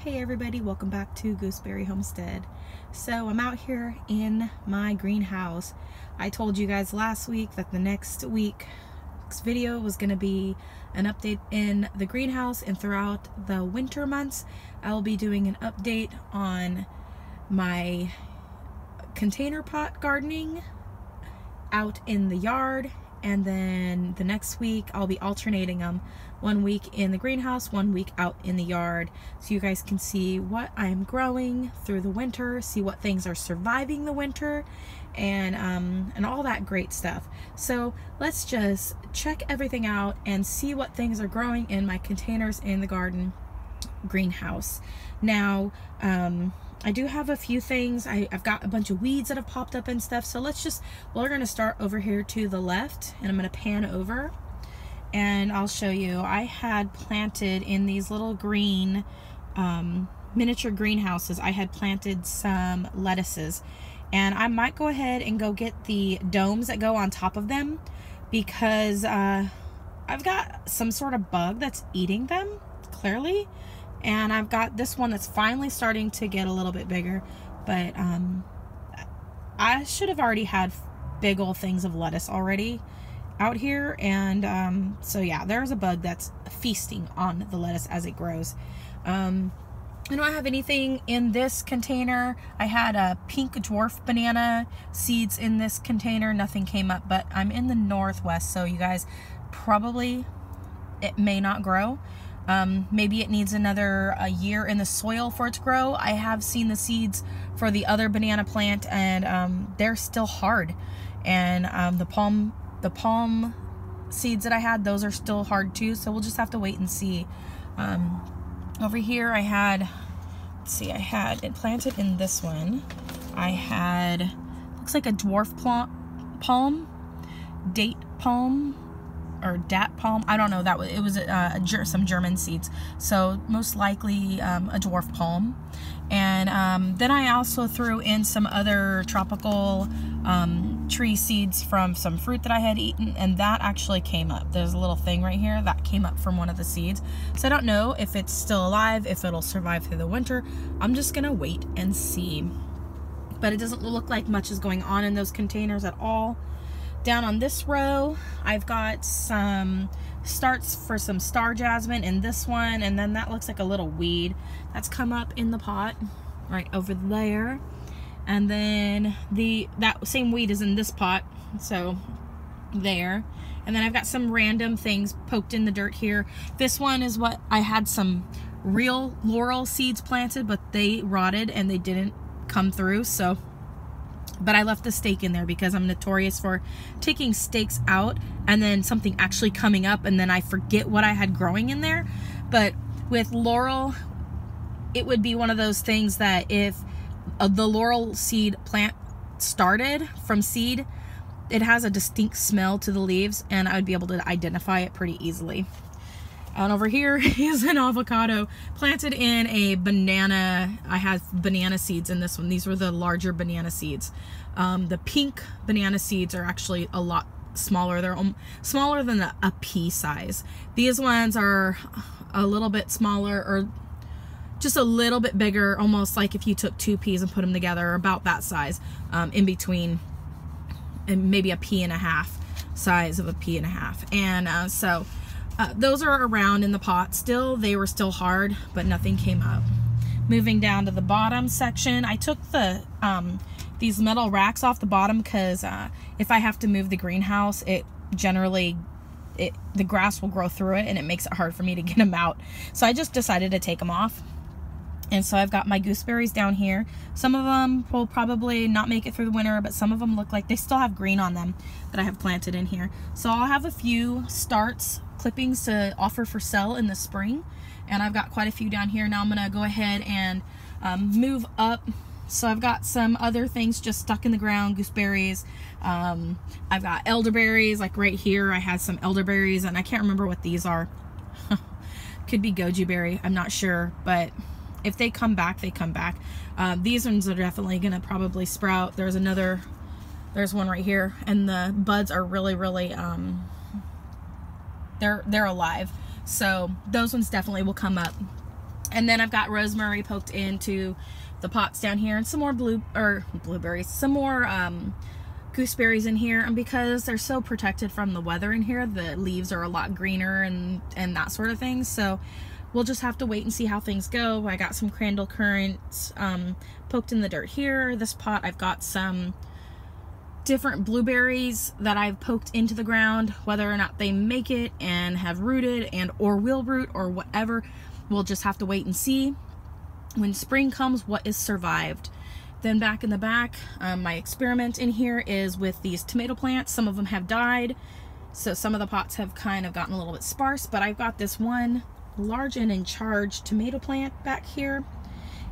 Hey everybody, welcome back to Gooseberry Homestead. So I'm out here in my greenhouse. I told you guys last week that the next week's video was going to be an update in the greenhouse, and throughout the winter months I will be doing an update on my container pot gardening out in the yard. And then the next week I'll be alternating them, 1 week in the greenhouse, 1 week out in the yard, so you guys can see what I'm growing through the winter, see what things are surviving the winter, and all that great stuff. So let's just check everything out and see what things are growing in my containers in the garden greenhouse. Now I do have a few things. I've got a bunch of weeds that have popped up and stuff. So we're going to start over here to the left, and I'm going to pan over and I'll show you. I had planted in these little green miniature greenhouses, I had planted some lettuces, and I might go ahead and go get the domes that go on top of them, because I've got some sort of bug that's eating them, clearly. And I've got this one that's finally starting to get a little bit bigger, but I should have already had big old things of lettuce already out here. And so yeah, there's a bug that's feasting on the lettuce as it grows. I don't have anything in this container. I had a pink dwarf banana seeds in this container. Nothing came up, but I'm in the northwest, so you guys, probably it may not grow. Maybe it needs another year in the soil for it to grow. I have seen the seeds for the other banana plant, and they're still hard. And the palm seeds that I had, those are still hard too. So we'll just have to wait and see. Over here I had, let's see, I had it planted in this one. I had, looks like a dwarf palm, date palm, or dat palm, I don't know. It was some German seeds, so most likely a dwarf palm. And then I also threw in some other tropical tree seeds from some fruit that I had eaten, and that actually came up. There's a little thing right here that came up from one of the seeds, so I don't know if it's still alive, if it'll survive through the winter. I'm just gonna wait and see, but it doesn't look like much is going on in those containers at all. Down on this row, I've got some starts for some star jasmine in this one, and then that looks like a little weed that's come up in the pot right over there. And then that same weed is in this pot, so there. And then I've got some random things poked in the dirt here. This one is what I had some real laurel seeds planted, but they rotted and they didn't come through, so. But I left the stake in there because I'm notorious for taking stakes out and then something actually coming up, and then I forget what I had growing in there. But with laurel, it would be one of those things that if the laurel seed plant started from seed, it has a distinct smell to the leaves, and I would be able to identify it pretty easily. And over here is an avocado planted in a banana. I have banana seeds in this one. These were the larger banana seeds. The pink banana seeds are actually a lot smaller. They're smaller than a pea size. These ones are a little bit smaller, or just a little bit bigger, almost like if you took 2 peas and put them together, about that size, in between, and maybe a pea and a half size of a pea and a half. And so those are around in the pot still. They were still hard, but nothing came up. Moving down to the bottom section, I took the these metal racks off the bottom because if I have to move the greenhouse, the grass will grow through it, and it makes it hard for me to get them out. So I just decided to take them off. And so I've got my gooseberries down here. Some of them will probably not make it through the winter, but some of them look like they still have green on them that I have planted in here. So I'll have a few clippings to offer for sale in the spring, and I've got quite a few down here. Now I'm gonna go ahead and move up. So I've got some other things just stuck in the ground, gooseberries. I've got elderberries, like right here I had some elderberries, and I can't remember what these are. Could be goji berry, I'm not sure, but if they come back, they come back. These ones are definitely gonna probably sprout. There's one right here, and the buds are really they're alive, so those ones definitely will come up. And then I've got rosemary poked into the pots down here, and some more blueberries, some more gooseberries in here. And because they're so protected from the weather in here, the leaves are a lot greener and that sort of thing. So we'll just have to wait and see how things go. I got some crandall currants poked in the dirt here. This pot, I've got some different blueberries that I've poked into the ground. Whether or not they make it and have rooted and or will root or whatever, we'll just have to wait and see. When spring comes, what is survived. Then back in the back, my experiment in here is with these tomato plants. Some of them have died, so some of the pots have kind of gotten a little bit sparse, but I've got this one large and in charge tomato plant back here,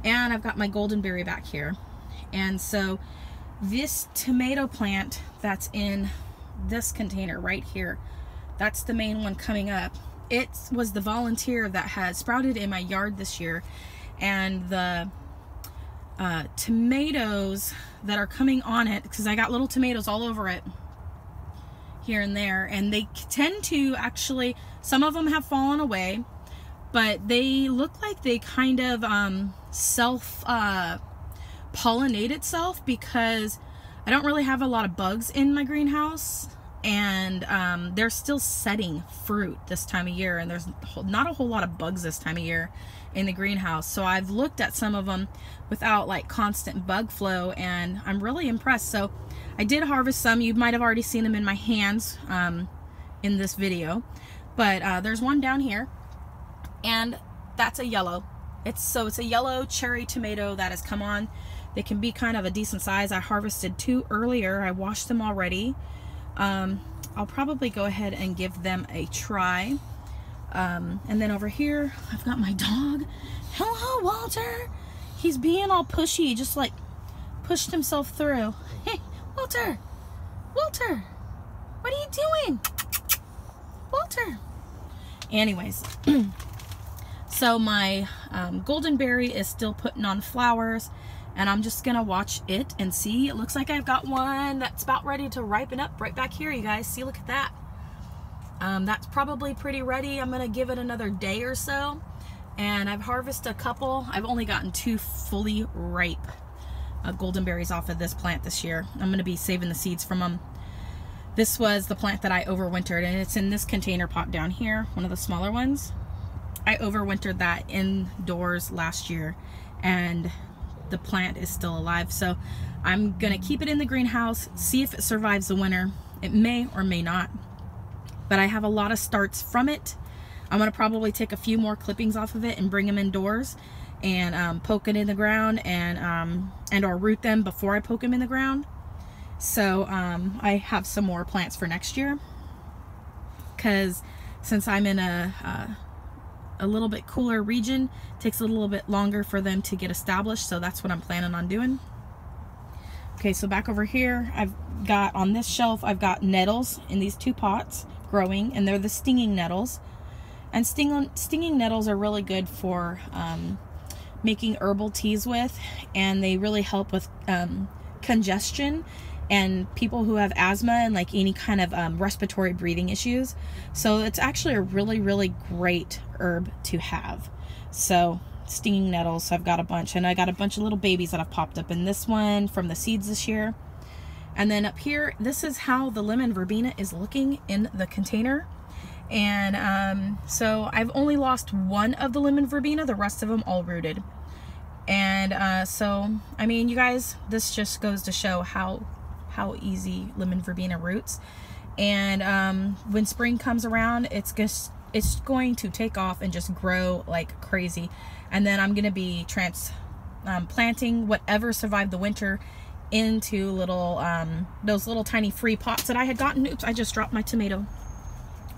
and I've got my goldenberry back here. And so this tomato plant that's in this container right here, that's the main one coming up. It was the volunteer that had sprouted in my yard this year, and the tomatoes that are coming on it, because I got little tomatoes all over it here and there, and they tend to actually, some of them have fallen away, but they look like they kind of self-pollinate itself, because I don't really have a lot of bugs in my greenhouse, and they're still setting fruit this time of year, and there's not a whole lot of bugs this time of year in the greenhouse. So I've looked at some of them without like constant bug flow, and I'm really impressed. So I did harvest some. You might have already seen them in my hands in this video, but there's one down here, and that's a yellow. It's a yellow cherry tomato that has come on. They can be kind of a decent size. I harvested 2 earlier. I washed them already. I'll probably go ahead and give them a try. And then over here, I've got my dog. Hello, Walter. He's being all pushy, just like pushed himself through. Hey, Walter. Walter, what are you doing? Walter. Anyways, so my goldenberry is still putting on flowers, and I'm just gonna watch it and see. It looks like I've got one that's about ready to ripen up right back here, you guys. See, look at that. That's probably pretty ready. I'm gonna give it another day or so, and I've harvested a couple. I've only gotten 2 fully ripe goldenberries off of this plant this year. I'm gonna be saving the seeds from them. This was the plant that I overwintered, and it's in this container pot down here, one of the smaller ones. I overwintered that indoors last year, and the plant is still alive. So I'm gonna keep it in the greenhouse, see if it survives the winter. It may or may not, but I have a lot of starts from it. I'm gonna probably take a few more clippings off of it and bring them indoors and poke it in the ground and or root them before I poke them in the ground. So I have some more plants for next year, because since I'm in a little bit cooler region, it takes a little bit longer for them to get established, so that's what I'm planning on doing. Okay, so back over here, I've got on this shelf, I've got nettles in these 2 pots growing, and they're the stinging nettles. And stinging nettles are really good for making herbal teas with, and they really help with congestion and people who have asthma and like any kind of respiratory breathing issues. So it's actually a really, really great herb to have. So stinging nettles, I've got a bunch, and I got a bunch of little babies that have popped up in this one from the seeds this year. And then up here, this is how the lemon verbena is looking in the container. And so I've only lost 1 of the lemon verbena, the rest of them all rooted. And so, I mean, you guys, this just goes to show how easy lemon verbena roots. And when spring comes around, it's going to take off and just grow like crazy. And then I'm going to be planting whatever survived the winter into little those little tiny free pots that I had gotten. Oops, I just dropped my tomato.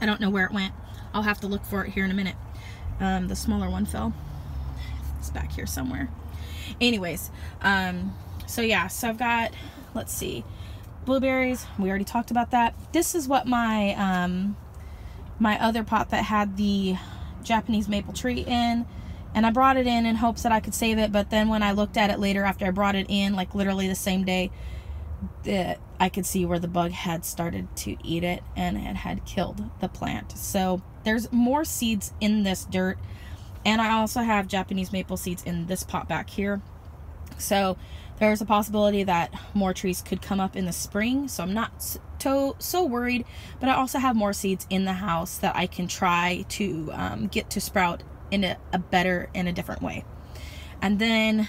I don't know where it went. I'll have to look for it here in a minute. The smaller one fell. It's back here somewhere. Anyways, so yeah, so I've got, let's see, blueberries. We already talked about that. This is what my my other pot that had the Japanese maple tree in, and I brought it in hopes that I could save it, but then when I looked at it later after I brought it in, like literally the same day, I could see where the bug had started to eat it, and it had killed the plant. So there's more seeds in this dirt, And I also have Japanese maple seeds in this pot back here. So there's a possibility that more trees could come up in the spring. So I'm not so worried, but I also have more seeds in the house that I can try to get to sprout in a better and a different way. And then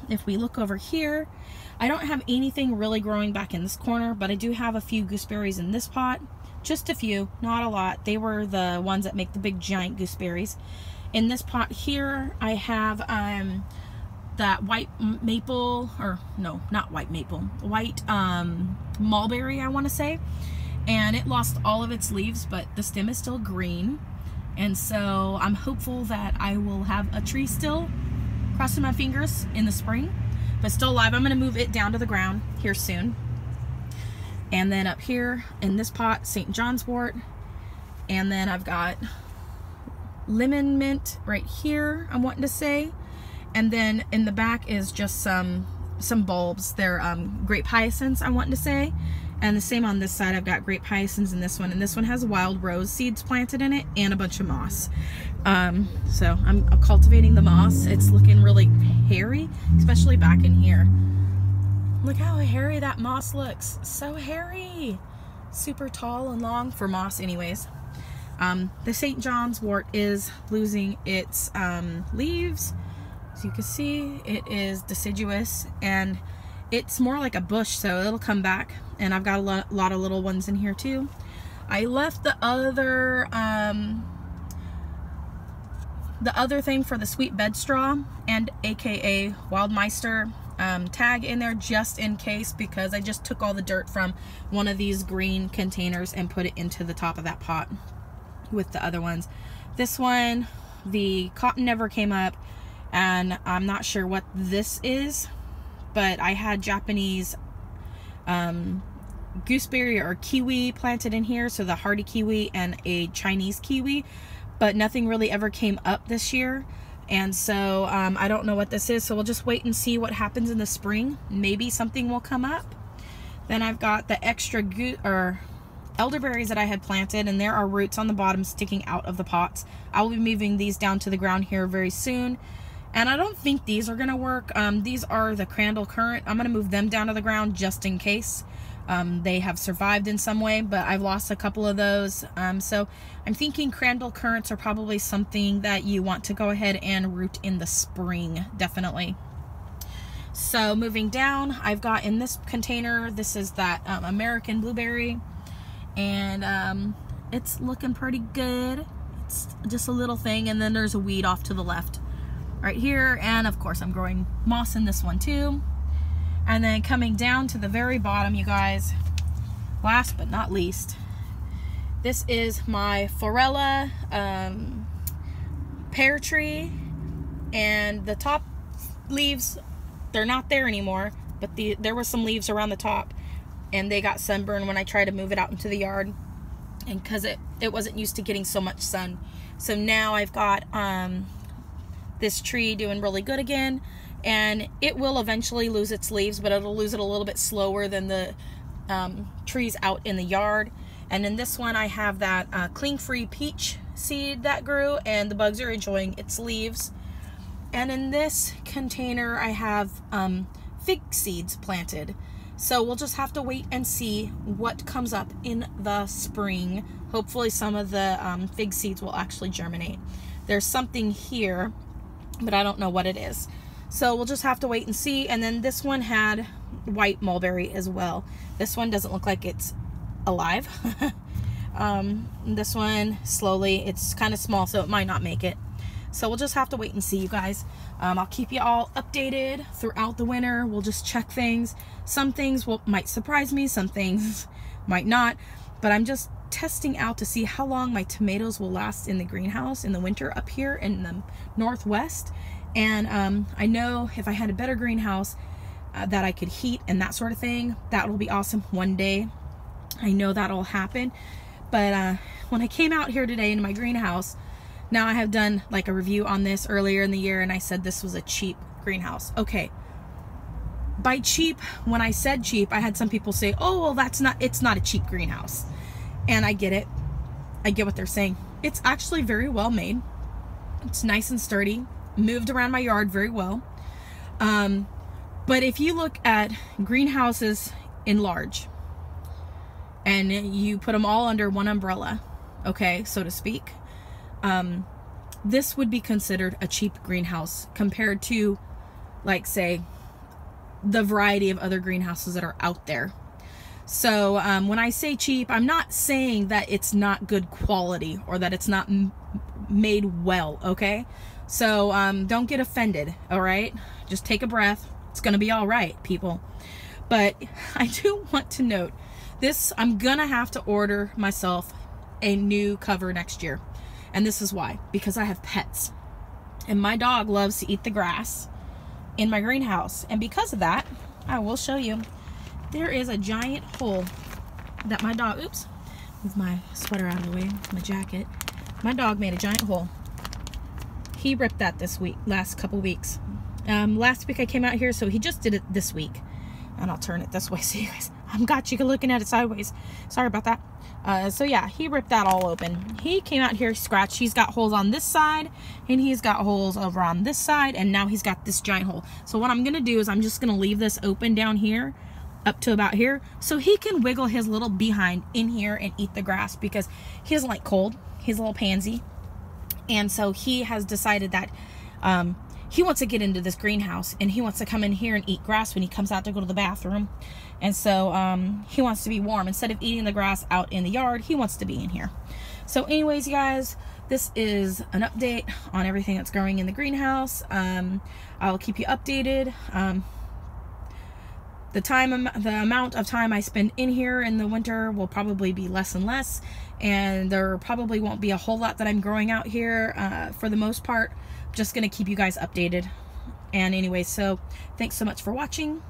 if we look over here, I don't have anything really growing back in this corner, but I do have a few gooseberries in this pot. Just a few, not a lot. They were the ones that make the big giant gooseberries. In this pot here, I have that white maple, or no, not white maple, white mulberry, I want to say. And it lost all of its leaves, but the stem is still green. And so I'm hopeful that I will have a tree still, crossing my fingers, in the spring, but still alive. I'm going to move it down to the ground here soon. And then up here in this pot, St. John's wort. And then I've got lemon mint right here, I'm wanting to say. And then in the back is just some bulbs. They're grape hyacinths, I'm wanting to say. And the same on this side, I've got grape hyacinths in this one. And this one has wild rose seeds planted in it and a bunch of moss. So I'm cultivating the moss. It's looking really hairy, especially back in here. Look how hairy that moss looks. So hairy. Super tall and long for moss anyways. The St. John's wort is losing its leaves. As you can see, it is deciduous and it's more like a bush, so it'll come back. And I've got a lot of little ones in here too. I left the other thing for the sweet bed straw and aka Wildmeister tag in there just in case, because I just took all the dirt from one of these green containers and put it into the top of that pot with the other ones. This one, the cotton never came up, and I'm not sure what this is, but I had Japanese gooseberry or kiwi planted in here, so the hardy kiwi and a Chinese kiwi, but nothing really ever came up this year. And so I don't know what this is, so we'll just wait and see what happens in the spring. Maybe something will come up. Then I've got the extra elderberries that I had planted, and there are roots on the bottom sticking out of the pots. I will be moving these down to the ground here very soon. And I don't think these are gonna work. These are the Crandall Currant. I'm gonna move them down to the ground just in case. They have survived in some way, but I've lost a couple of those. So I'm thinking Crandall Currants are probably something that you want to go ahead and root in the spring, definitely. So moving down, I've got in this container, this is that American blueberry, and it's looking pretty good. It's just a little thing, and then there's a weed off to the left right here, and of course I'm growing moss in this one too. And then coming down to the very bottom, you guys, last but not least, this is my Florella pear tree, and the top leaves, they're not there anymore, but there were some leaves around the top, and they got sunburned when I tried to move it out into the yard, and because it wasn't used to getting so much sun. So now I've got this tree doing really good again, and it will eventually lose its leaves, but it'll lose it a little bit slower than the trees out in the yard. And in this one I have that cling-free peach seed that grew, and the bugs are enjoying its leaves. And in this container I have fig seeds planted. So we'll just have to wait and see what comes up in the spring. Hopefully some of the fig seeds will actually germinate. There's something here, but I don't know what it is. So we'll just have to wait and see. And then this one had white mulberry as well. This one doesn't look like it's alive. This one, slowly, it's kind of small, so it might not make it. So we'll just have to wait and see, you guys. I'll keep you all updated throughout the winter. We'll just check things. Some things might surprise me, some things might not. But I'm just testing out to see how long my tomatoes will last in the greenhouse in the winter up here in the northwest. And I know if I had a better greenhouse that I could heat and that sort of thing, that will be awesome one day. I know that'll happen. But when I came out here today in my greenhouse, now I have done like a review on this earlier in the year, and I said this was a cheap greenhouse. Okay. By cheap, when I said cheap, I had some people say, oh, well, it's not a cheap greenhouse. And I get it. I get what they're saying. It's actually very well made. It's nice and sturdy. Moved around my yard very well. But if you look at greenhouses in large and you put them all under one umbrella, okay, so to speak, this would be considered a cheap greenhouse compared to, like, say, the variety of other greenhouses that are out there. So when I say cheap, I'm not saying that it's not good quality or that it's not made well, okay? So don't get offended, all right? Just take a breath. It's gonna be all right, people. But I do want to note this. I'm gonna have to order myself a new cover next year. And this is why. Because I have pets. And my dog loves to eat the grass in my greenhouse. And because of that, I will show you. There is a giant hole that my dog, oops, move my sweater out of the way, my jacket. My dog made a giant hole. He ripped that this week, last couple weeks. Last week I came out here, so he just did it this week. And I'll turn it this way so you guys, I've got you looking at it sideways. Sorry about that. So yeah, he ripped that all open. He came out here, scratched. He's got holes on this side, and he's got holes over on this side, and now he's got this giant hole. So what I'm gonna do is I'm just gonna leave this open down here, up to about here, so he can wiggle his little behind in here and eat the grass, because he doesn't like cold. He's a little pansy. And so he has decided that he wants to get into this greenhouse, and he wants to come in here and eat grass when he comes out to go to the bathroom. And so he wants to be warm. Instead of eating the grass out in the yard, he wants to be in here. So anyways, you guys, this is an update on everything that's growing in the greenhouse. I'll keep you updated. The amount of time I spend in here in the winter will probably be less and less, and there probably won't be a whole lot that I'm growing out here for the most part. I'm just gonna keep you guys updated. And anyway, so thanks so much for watching.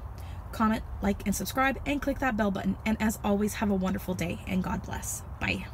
Comment, like, and subscribe, and click that bell button. And as always, have a wonderful day, and God bless. Bye.